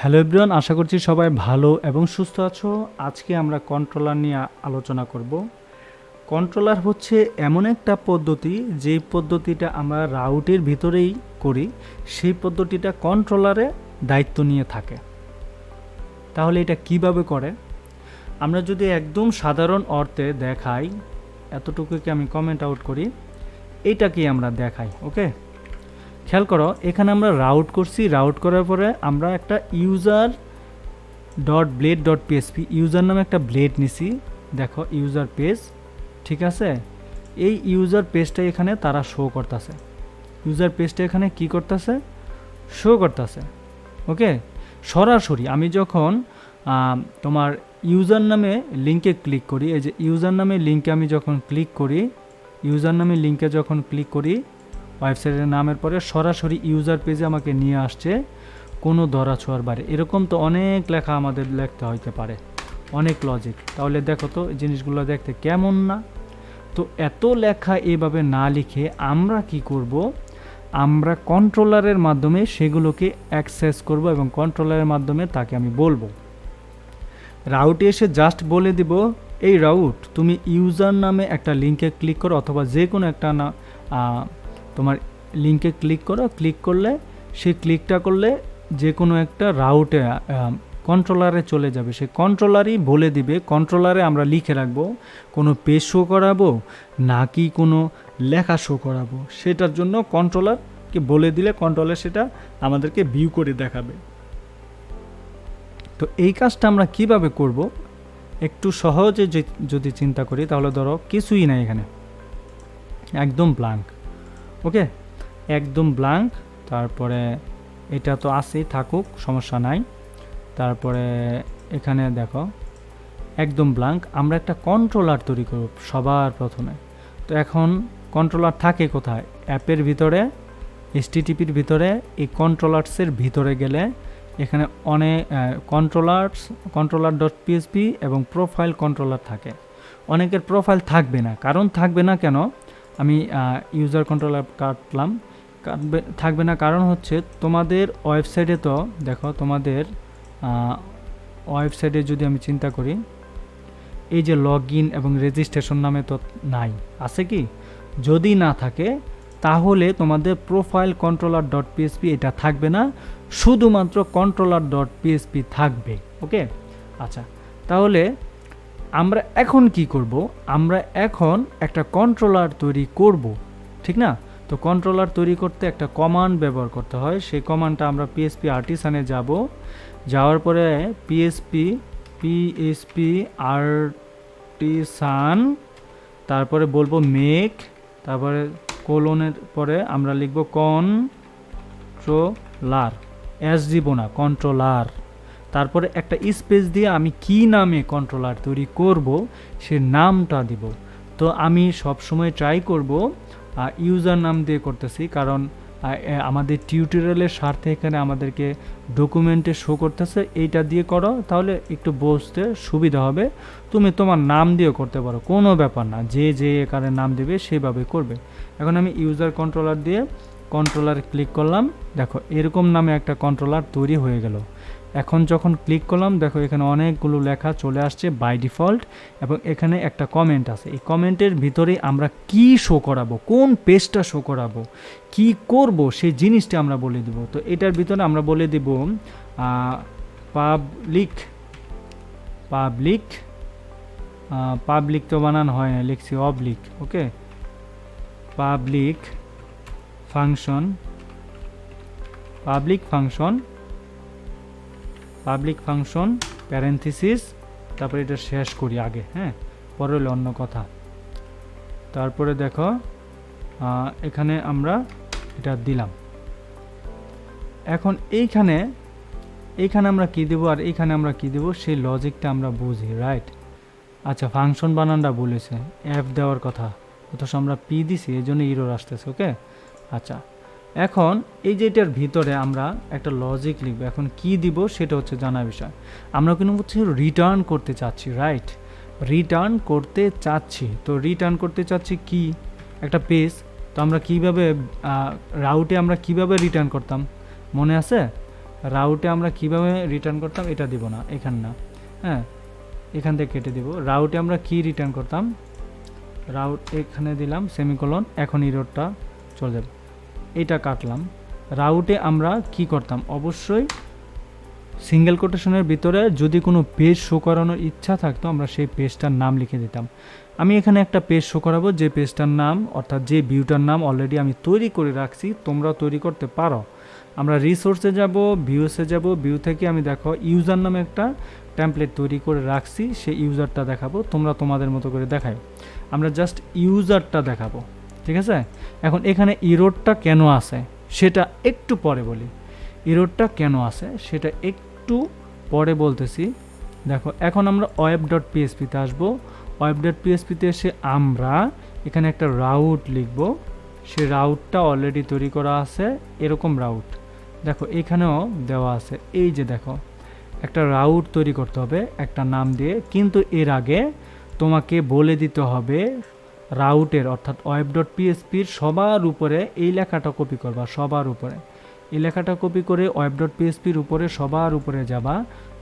Hello everyone, আশা করছি সবাই ভালো এবং সুস্থ আছো। আজকে আমরা কন্ট্রোলার নিয়ে আলোচনা করব। কন্ট্রোলার হচ্ছে এমন একটা পদ্ধতি যে পদ্ধতিটা আমরা রাউটের ভিতরেই করি, সেই পদ্ধতিটা কন্ট্রোলারে দায়িত্ব নিয়ে থাকে। তাহলে এটা কিভাবে করে আমরা যদি একদম সাধারণ অর্থে দেখাই, এতটুকুকে আমি কমেন্ট আউট করি, এইটাকেই আমরা দেখাই। ওকে, খেয়াল করো, এখানে আমরা রাউট করছি। রাউট করার পরে আমরা একটা user dot blade dot PSP user নামে একটা ব্লেড নিছি। দেখো ইউজার পেজ, ঠিক আছে। এই ইউজার পেজটা এখানে তারা শো করতেছে। ইউজার পেজটা এখানে কি করতেছে? শো করতেছে। ওকে, সরাসরি আমি যখন তোমার ইউজার নামে লিঙ্কে ক্লিক করি, এই যে ইউজার নামে লিঙ্কে আমি যখন ক্লিক করি, ইউজার নামে লিঙ্কে যখন ক্লিক করি ওয়েবসাইটের নামের পরে সরাসরি ইউজার পেজে আমাকে নিয়ে আসছে, কোনো ধরা ছোঁয়ার বাইরে। এরকম তো অনেক লেখা আমাদের লিখতে হইতে পারে, অনেক লজিক। তাহলে দেখো তো জিনিসগুলো দেখতে কেমন না? তো এত লেখা এইভাবে না লিখে আমরা কি করব? আমরা কন্ট্রোলারের মাধ্যমে সেগুলোকে অ্যাক্সেস করব এবং কন্ট্রোলারের মাধ্যমে তাকে আমি বলবো। রাউটে এসে জাস্ট বলে দিব, এই রাউট তুমি ইউজার নামে একটা লিঙ্কে ক্লিক করো, অথবা যে কোনো একটা না তোমার লিঙ্কে ক্লিক করো। ক্লিক করলে সেই ক্লিকটা করলে যে কোনো একটা রাউটে কন্ট্রোলারে চলে যাবে। সেই কন্ট্রোলারই বলে দিবে, কন্ট্রোলারে আমরা লিখে রাখবো কোনো পেজ শো করাবো নাকি কোনো লেখা শো করাবো। সেটার জন্য কন্ট্রোলারকে বলে দিলে কন্ট্রোলার সেটা আমাদেরকে ভিউ করে দেখাবে। তো এই কাজটা আমরা কিভাবে করব? একটু সহজে যদি চিন্তা করি, তাহলে ধরো কিছুই নাই এখানে, একদম ব্ল্যাঙ্ক। ওকে, একদম ব্ল্যাঙ্ক। তারপরে এটা তো আছেই, থাকুক, সমস্যা নাই। তারপরে এখানে দেখো একদম ব্ল্যাঙ্ক। আমরা একটা কন্ট্রোলার তৈরি করব সবার প্রথমে। তো এখন কন্ট্রোলার থাকে কোথায়? অ্যাপের ভিতরে, HTTPর ভিতরে। এই কন্ট্রোলার্সের ভিতরে গেলে এখানে অনেক কন্ট্রোলার ডট পিএসপি এবং প্রোফাইল কন্ট্রোলার থাকে। অনেকের প্রোফাইল থাকবে না। কারণ থাকবে না কেন? আমি ইউজার কন্ট্রোলার কাটলাম। থাকবে না কারণ হচ্ছে তোমাদের ওয়েবসাইটে, তো দেখো তোমাদের ওয়েবসাইটে যদি আমি চিন্তা করি, এই যে লগ ইন এবং রেজিস্ট্রেশন নামে তো নাই, আছে কি? যদি না থাকে তাহলে তোমাদের প্রোফাইল কন্ট্রোলার ডট পিএসপি এটা থাকবে না, শুধুমাত্র কন্ট্রোলার ডট পিএসপি থাকবে। ওকে, আচ্ছা, তাহলে আমরা এখন কি করব? আমরা এখন একটা কন্ট্রোলার তৈরি করব, ঠিক না? তো কন্ট্রোলার তৈরি করতে একটা কমান্ড ব্যবহার করতে হয়। সেই কমান্ডটা আমরা পিএসপি আর্টিসানে যাব। যাওয়ার পরে পিএসপি আর্টিসান, তারপরে বলবো মেক, তারপরে কোলনের পরে আমরা লিখব কন্ট্রোলার, এস দিব না, কন্ট্রোলার। তারপরে একটা স্পেস দিয়ে আমি কি নামে কন্ট্রোলার তৈরি করব সে নামটা দিব। তো আমি সবসময় ট্রাই করব ইউজার নাম দিয়ে করতেছি, কারণ আমাদের টিউটোরিয়ালের স্বার্থে এখানে আমাদেরকে ডকুমেন্টে শো করতেছে। এইটা দিয়ে করো, তাহলে একটু বুঝতে সুবিধা হবে। তুমি তোমার নাম দিয়েও করতে পারো, কোনো ব্যাপার না। যে এখানে নাম দেবে সেভাবে করবে। এখন আমি ইউজার কন্ট্রোলার দিয়ে কন্ট্রোলারে ক্লিক করলাম। দেখো এরকম নামে একটা কন্ট্রোলার তৈরি হয়ে গেল। এখন যখন ক্লিক করলাম, দেখো এখানে অনেকগুলো লেখা চলে আসছে বাই ডিফল্ট, এবং এখানে একটা কমেন্ট আছে। এই কমেন্টের ভিতরে আমরা কি শো করাবো, কোন পেজটা শো করাবো, কি করব সেই জিনিসটা আমরা বলে দিব। তো এটার ভিতরে আমরা বলে দিব পাবলিক পাবলিক পাবলিক তো বানানো হয় না, লিখছি অবলিক। ওকে, পাবলিক ফাংশন প্যারেন্থেসিস, তারপরে এটা শেষ করি আগে, হ্যাঁ, পরে হলো অন্য কথা। তারপরে দেখো এখানে আমরা এটা দিলাম। এখন এইখানে আমরা কি দেব আর এইখানে আমরা কি দেব সেই লজিকটা আমরা বুঝি, রাইট? আচ্ছা, ফাংশন বানানটা বলেছে, অ্যাপ দেওয়ার কথা, অথচ আমরা পি দিছি, এই জন্য ইরর আসতেছে। ওকে, আচ্ছা, এখন এই যে এটার ভিতরে আমরা একটা লজিক লিখব। এখন কি দিব সেটা হচ্ছে জানা বিষয়। আমরা কিন্তু হচ্ছে রিটার্ন করতে চাচ্ছি, রাইট? রিটার্ন করতে চাচ্ছি। তো রিটার্ন করতে চাচ্ছি কি? একটা পেজ। তো আমরা কিভাবে রাউটে আমরা কিভাবে রিটার্ন করতাম মনে আছে? রাউটে আমরা কিভাবে রিটার্ন করতাম এটা দিব না, এখান না, হ্যাঁ এখান থেকে কেটে দিব। রাউটে আমরা কি রিটার্ন করতাম, রাউট এখানে দিলাম সেমিকোলন, এখন ইরোরটা চলে যাবে, এটা কাটলাম। রাউটে আমরা কি করতাম, অবশ্যই সিঙ্গেল কোটেশনের ভিতরে যদি কোনো পেজ শো করানোর ইচ্ছা থাকতো আমরা সেই পেজটার নাম লিখে দিতাম। আমি এখানে একটা পেজ শো করাবো, যে পেজটার নাম অর্থাৎ যে ভিউটার নাম অলরেডি আমি তৈরি করে রাখছি, তোমরা তৈরি করতে পারো। আমরা রিসোর্সে যাব, ভিউসে যাব, ভিউ থেকে আমি দেখো ইউজার নামে একটা টেমপ্লেট তৈরি করে রাখছি, সেই ইউজারটা দেখাবো, তোমরা তোমাদের মতো করে দেখাও। আমরা জাস্ট ইউজারটা দেখাবো, ঠিক আছে। এখন এখানে ইরোরটা কেন আসে সেটা একটু পরে বলি, ইরোরটা কেন আসে সেটা একটু পরে বলতেছি। দেখো এখন আমরা web.php-তে আসবো। web.php-তে এসে আমরা এখানে একটা রাউট লিখব, সেই রাউটটা অলরেডি তৈরি করা আছে, এরকম রাউট দেখো এখানেও দেওয়া আছে। এই যে দেখো একটা রাউট তৈরি করতে হবে একটা নাম দিয়ে, কিন্তু এর আগে তোমাকে বলে দিতে হবে রাউটের অর্থাৎ web.php-র সবার উপরে এই লেখাটা কপি করবা, সবার উপরে এই লেখাটা কপি করে web.php-র উপরে সবার উপরে যাবা,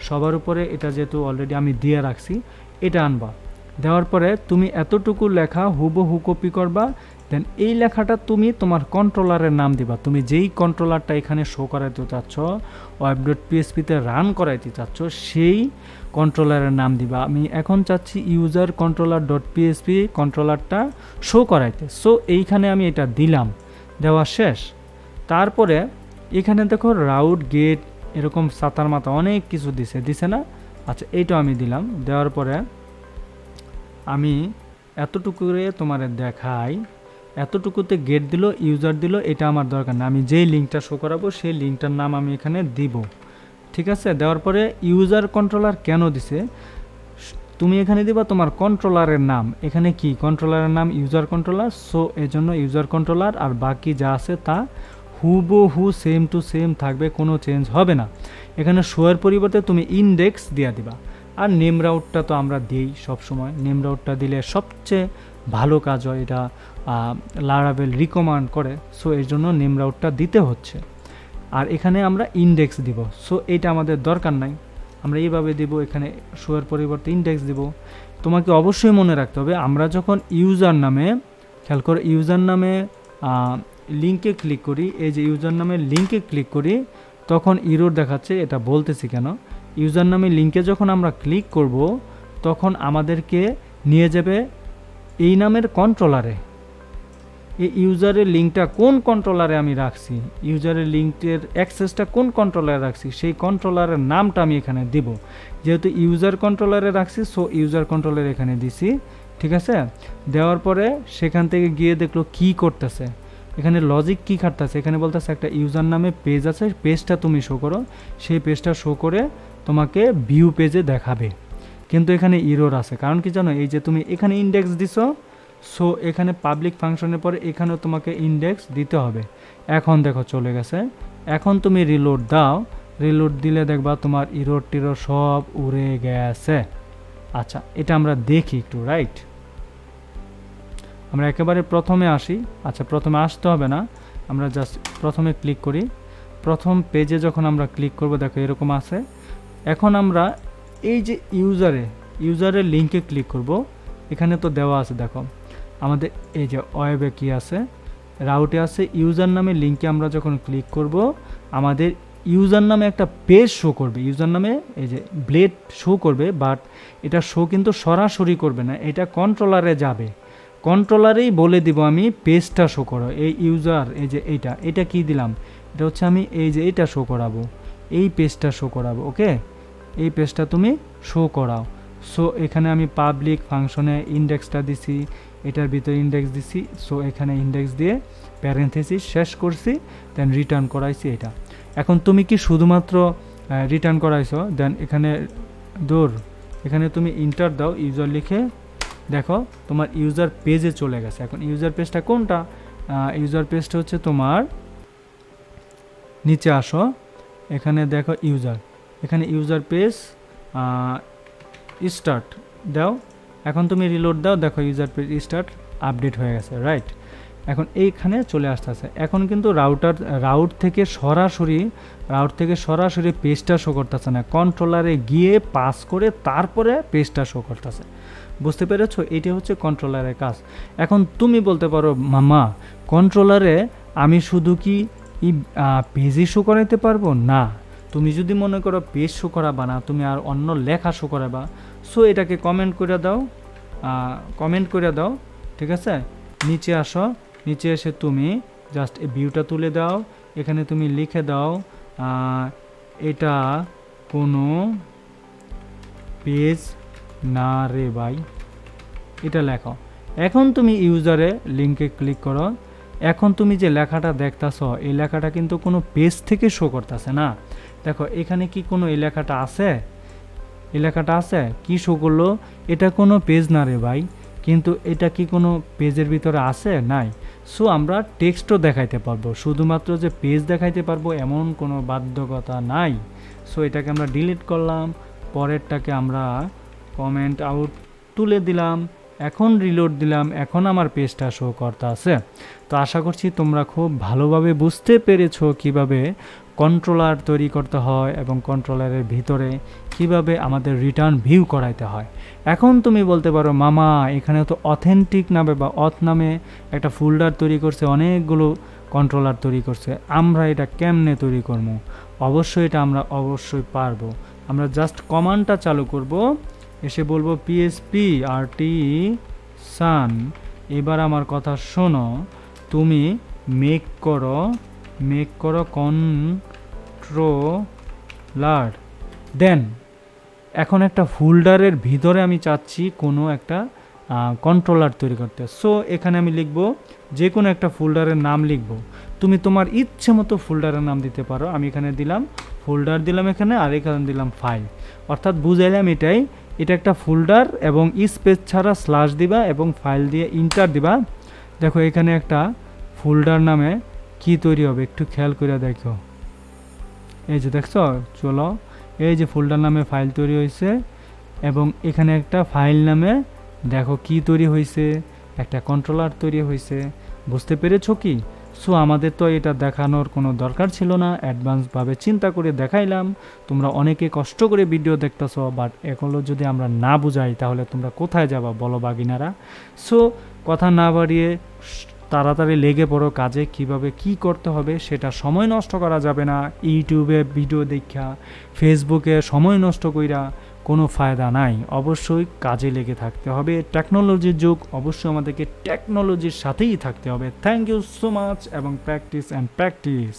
সবার উপরে এটা যেহেতু অলরেডি আমি দিয়ে রাখছি এটা আনবা। দেওয়ার পরে তুমি এতটুকু লেখা হুবহু কপি করবা, দেন এই লেখাটা তুমি তোমার কন্ট্রোলারের নাম দিবা। তুমি যেই কন্ট্রোলারটা এখানে শো করাইতে চাচ্ছ, web.php-তে রান করাইতে চাচ্ছ, সেই কন্ট্রোলারের নাম দিবা। আমি এখন চাচ্ছি ইউজার কন্ট্রোলার ডট পিএসপি কন্ট্রোলারটা শো করাইতে, সো এইখানে আমি এটা দিলাম, দেওয়া শেষ। তারপরে এখানে দেখো রাউট গেট এরকম সাতার মাথা অনেক কিছু দিছে না, আচ্ছা এইটাও আমি দিলাম। দেওয়ার পরে আমি এতটুকু তোমার দেখাই, এতটুকুতে গেট দিল, ইউজার দিল, এটা আমার দরকার না, আমি যেই লিঙ্কটা শো করাবো সেই লিঙ্কটার নাম আমি এখানে দিব, ঠিক আছে। দেওয়ার পরে ইউজার কন্ট্রোলার কেন দিছে, তুমি এখানে দিবা তোমার কন্ট্রোলারের নাম, এখানে কি কন্ট্রোলারের নাম ইউজার কন্ট্রোলার, সো এজন্য ইউজার কন্ট্রোলার, আর বাকি যা আছে তা হুবহু সেম টু সেম থাকবে, কোনো চেঞ্জ হবে না। এখানে শোয়ের পরিবর্তে তুমি ইন্ডেক্স দিয়ে দিবা। আর নেম রাউটটা তো আমরা দিই সবসময়, নেম রাউটটা দিলে সবচেয়ে ভালো কাজ হয়, এটা লারাভেল রিকমান্ড করে, সো এর জন্য নেম রাউটটা দিতে হচ্ছে। আর এখানে আমরা ইন্ডেক্স দিব, সো এটা আমাদের দরকার নাই, আমরা এইভাবে দিব, এখানে শোয়ের পরিবর্তে ইন্ডেক্স দিব। তোমাকে অবশ্যই মনে রাখতে হবে আমরা যখন ইউজার নামে, খেয়াল করে ইউজার নামে লিঙ্কে ক্লিক করি, এই যে ইউজার নামের লিঙ্কে ক্লিক করি তখন ইরোর দেখাচ্ছে, এটা বলতেছি কেন, ইউজার নামে লিঙ্কে যখন আমরা ক্লিক করব তখন আমাদেরকে নিয়ে যাবে এই নামের কন্ট্রোলারে। এই ইউজারের লিঙ্কটা কোন কন্ট্রোলারে আমি রাখছি, ইউজারের লিঙ্কের অ্যাক্সেসটা কোন কন্ট্রোলারে রাখছি, সেই কন্ট্রোলারের নামটা আমি এখানে দিব। যেহেতু ইউজার কন্ট্রোলারে রাখছি, সো ইউজার কন্ট্রোলার এখানে দিছি, ঠিক আছে। দেওয়ার পরে সেখান থেকে গিয়ে দেখলো কি করতেছে, এখানে লজিক কি খাটতেছে, এখানে বলতেছে একটা ইউজার নামে পেজ আছে, পেজটা তুমি শো করো, সেই পেজটা শো করে তোমাকে ভিউ পেজে দেখাবে। কিন্তু এখানে ইরোর আছে, কারণ কি জানো, এই যে তুমি এখানে ইন্ডেক্স দিছো, সো এখানে পাবলিক ফাংশনের পরে এখানেও তোমাকে ইন্ডেক্স দিতে হবে। এখন দেখো চলে গেছে, এখন তুমি রিলোড দাও, রিলোড দিলে দেখবা তোমার ইরোর টিরোর সব উড়ে গেছে। আচ্ছা এটা আমরা দেখি একটু, রাইট। আমরা একেবারে প্রথমে আসি, আচ্ছা প্রথমে আসতে হবে না, আমরা জাস্ট প্রথমে ক্লিক করি, প্রথম পেজে যখন আমরা ক্লিক করব দেখো এরকম আছে। এখন আমরা এই যে ইউজারের লিঙ্কে ক্লিক করব, এখানে তো দেওয়া আছে দেখো আমাদের এই যে ওয়েবে কি আছে, রাউটে আছে, ইউজার নামে লিঙ্কে আমরা যখন ক্লিক করব আমাদের ইউজার নামে একটা পেজ শো করবে, ইউজার নামে এই যে ব্লেড শো করবে, বাট এটা শো কিন্তু সরাসরি করবে না, এটা কন্ট্রোলারে যাবে, কন্ট্রোলারেই বলে দিব আমি পেজটা শো করো, এই ইউজার এই যে এটা কি দিলাম, এটা হচ্ছে আমি এই যে এটা শো করাবো, এই পেজটা শো করাবো, ওকে এই পেজটা তুমি শো করাও। সো এখানে আমি পাবলিক ফাংশনে ইন্ডেক্সটা দিছি, এটার ভিতরে ইন্ডেক্স দিছি, সো এখানে ইন্ডেক্স দিয়ে প্যারেন্থেসিস শেষ করছি, দেন রিটার্ন করাইছি এটা। এখন তুমি কি শুধুমাত্র রিটার্ন করাইছো, দেন এখানে তুমি ইন্টার দাও, ইউজার লিখে, দেখো তোমার ইউজার পেজে চলে গেছে। এখন ইউজার পেজটা কোনটা, ইউজার পেজটা হচ্ছে তোমার নিচে আসো, এখানে দেখো ইউজার, এখানে ইউজার পেজ স্টার্ট দাও, এখন তুমি রিলোড দাও, দেখো ইউজার পেজ স্টার্ট আপডেট হয়ে গেছে, রাইট। এখন এইখানে চলে আসতেছে। এখন কিন্তু রাউট থেকে সরাসরি পেজটা শো করতেছে না, কন্ট্রোলারে গিয়ে পাস করে তারপরে পেজটা শো করতেছে। বুঝতে পেরেছো? এটি হচ্ছে কন্ট্রোলারের কাজ। এখন তুমি বলতে পারো মামা কন্ট্রোলারে আমি শুধু কি পেজই শো করাইতে পারবো? না, তুমি যদি মনে করো পেজ শো করাবা না, তুমি আর অন্য লেখা শো করাবা, সো এটাকে কমেন্ট করে দাও, ঠিক আছে? নিচে আসো, নিচে এসে তুমি জাস্ট এই ভিউটা তুলে দাও, এখানে তুমি লিখে দাও এটা কোনো পেজ না রে ভাই, এটা লেখো। এখন তুমি ইউজারে লিঙ্কে ক্লিক করো। এখন তুমি যে লেখাটা দেখতেছ এই লেখাটা কিন্তু কোনো পেজ থেকে শো করতেছে না। দেখো এখানে কি কোনো এই লেখাটা আছে? এই লেখাটা আছে, কি শো করলো? এটা কোনো পেজ না রে ভাই, কিন্তু এটা কি কোনো পেজের ভিতরে আছে? নাই। সো আমরা টেক্সটও দেখাইতে পারবো, শুধুমাত্র যে পেজ দেখাইতে পারবো এমন কোনো বাধ্যকতা নাই। সো এটাকে আমরা ডিলিট করলাম, পরেরটাকে আমরা কমেন্ট আউট তুলে দিলাম, এখন রিলোড দিলাম, এখন আমার পেজটা শো করতে আছে। তো আশা করছি তোমরা খুব ভালোভাবে বুঝতে পেরেছো কিভাবে কন্ট্রোলার তৈরি করতে হয় এবং কন্ট্রোলারের ভিতরে কিভাবে আমাদের রিটার্ন ভিউ করাইতে হয়। এখন তুমি বলতে পারো মামা এখানে তো অথেন্টিক নামে বা অথ নামে একটা ফোল্ডার তৈরি করছে, অনেকগুলো কন্ট্রোলার তৈরি করছে, আমরা এটা কেমনে তৈরি করবো? অবশ্যই এটা আমরা অবশ্যই পারবো। আমরা জাস্ট কমান্ডটা চালু করব, এসে বলবো পিএসপি আরটি সান, এবার আমার কথা শোনো, তুমি মেক করো কন্ট্রোলার, দেন এখন একটা ফোল্ডারের ভিতরে আমি চাচ্ছি কোনো একটা কন্ট্রোলার তৈরি করতে। সো এখানে আমি লিখব যে কোনো একটা ফোল্ডারের নাম লিখব, তুমি তোমার ইচ্ছে মতো ফোল্ডারের নাম দিতে পারো। আমি এখানে দিলাম ফোল্ডার, দিলাম এখানে, আর এখানে দিলাম ফাইল। অর্থাৎ বুঝাইলাম এটাই, এটা একটা ফোল্ডার এবং স্পেস ছাড়া স্ল্যাশ দিবা এবং ফাইল দিয়ে ইন্টার দিবা। দেখো এখানে একটা ফোল্ডার নামে কি তৈরি হবে একটু খেয়াল করে দেখো, এই যে দেখছো, চলো এই যে ফোল্ডার নামে ফাইল তৈরি হয়েছে এবং এখানে একটা ফাইল নামে দেখো কি তৈরি হয়েছে, একটা কন্ট্রোলার তৈরি হয়েছে। বুঝতে পেরেছো কি? সো আমাদের তো এটা দেখানোর কোনো দরকার ছিল না, অ্যাডভান্সভাবে চিন্তা করে দেখাইলাম। তোমরা অনেকে কষ্ট করে ভিডিও দেখতেছো, বাট এগুলো যদি আমরা না বুঝাই তাহলে তোমরা কোথায় যাবা বলো বাগিনারা? সো কথা না বাড়িয়ে তাড়াতাড়ি লেগে পড়ো কাজে, কিভাবে কি করতে হবে সেটা সময় নষ্ট করা যাবে না। ইউটিউবে ভিডিও দেখা, ফেসবুকে সময় নষ্ট কইরা কোনো ফায়দা নাই, অবশ্যই কাজে লেগে থাকতে হবে। টেকনোলজির যুগ, অবশ্যই আমাদেরকে টেকনোলজির সাথেই থাকতে হবে। থ্যাংক ইউ সো মাচ এবং প্র্যাকটিস অ্যান্ড প্র্যাকটিস।